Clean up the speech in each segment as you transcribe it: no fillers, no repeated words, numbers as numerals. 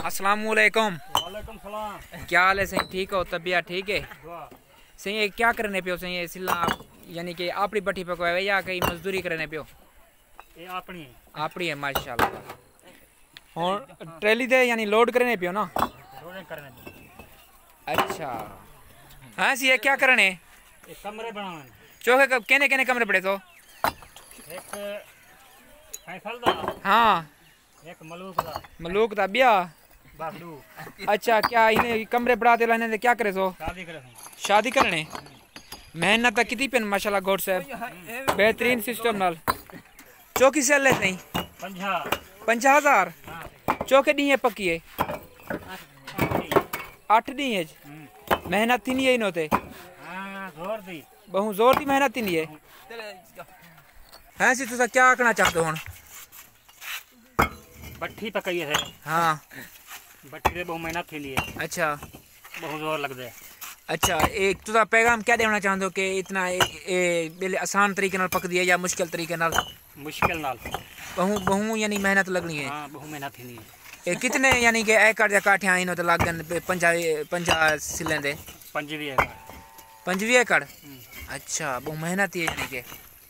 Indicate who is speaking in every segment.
Speaker 1: अस्सलामुअलैकुम।
Speaker 2: वालेकुम सलाम।
Speaker 1: क्या हाल है सही? ठीक हो? तबीयत ठीक है? सही है। क्या करने पे हो सही है? सिला यानी कि आपड़ी भट्टी पे कोई या कहीं मजदूरी करने पे हो?
Speaker 2: ये अपनी
Speaker 1: है माशाल्लाह। और ट्रेली दे यानी लोड करने पे हो ना?
Speaker 2: लोडिंग करने पे।
Speaker 1: अच्छा हाँ सी है। क्या करने?
Speaker 2: एक कमरे बनावन।
Speaker 1: चौके कब केने केने कमरे पड़े तो?
Speaker 2: एक फैसल दा।
Speaker 1: हाँ
Speaker 2: एक
Speaker 1: मलूक दा ब्याह।
Speaker 2: बस दो।
Speaker 1: अच्छा क्या इन्हें कमरे बढ़ाते रहने दे क्या करे सो?
Speaker 2: शादी करे।
Speaker 1: शादी करने मेहनत कितनी पेन माशाल्लाह गौर साहब बेहतरीन सिस्टम नाल चौकी से ले सही 50,000 चौके दी है पक्की है 8 दी है मेहनत थी नहीं है इनोते
Speaker 2: जोर दी
Speaker 1: बहु जोर दी मेहनत थी नहीं है हैं सी तुसा क्या आखना चाहते हो?
Speaker 2: भट्टी पकई है।
Speaker 1: हाँ
Speaker 2: भट्टी दे बहु मेहनत थी लिए।
Speaker 1: अच्छा
Speaker 2: बहुत जोर लगता है।
Speaker 1: अच्छा एक तुसा पैगाम क्या देना चाहते हो कि इतना बिल आसान तरीके नाल पक दिया या मुश्किल तरीके नाल?
Speaker 2: मुश्किल नाल
Speaker 1: बहु बहु यानी मेहनत लगनी है।
Speaker 2: हाँ बहु मेहनत थी नहीं
Speaker 1: ये कितने यानी कि एकड़ या काठियां इनो तो लग गए 50 सिलें दे
Speaker 2: 25 है
Speaker 1: 25 एकड़। अच्छा बहु मेहनत है यानी कि।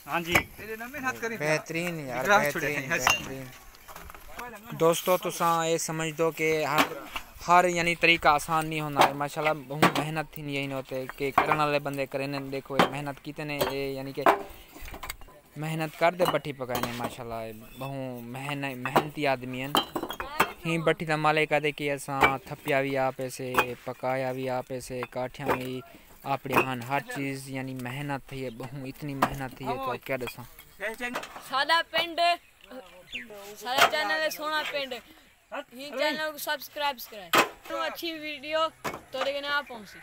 Speaker 2: हाँ जी
Speaker 1: बेहतरीन यार बेहतरीन। दोस्तों तुसा ये समझ दो कि हर यानी तरीका आसान नहीं होना है माशाल्लाह बहुत मेहनत थी नहीं होते कि करने वाले बंदे करें। देखो ये मेहनत कितने यानी कि मेहनत कर दे भट्टी पकाने माशाल्लाह बहु मेहनती आदमी हैं ही भट्टी का मालिक आदे कि असा थप्पिया भी आप ऐसे पकाया भी आप ऐसे काठियाँ भी आप हर चीज़ यानी मेहनत थी है बहु इतनी मेहनत थी है तो क्या दसा।
Speaker 3: सादा पिंड सादा चैनल है सोना पिंड ही चैनल को सब्सक्राइब करें तो अच्छी वीडियो तो लेकिन आप पहुंची।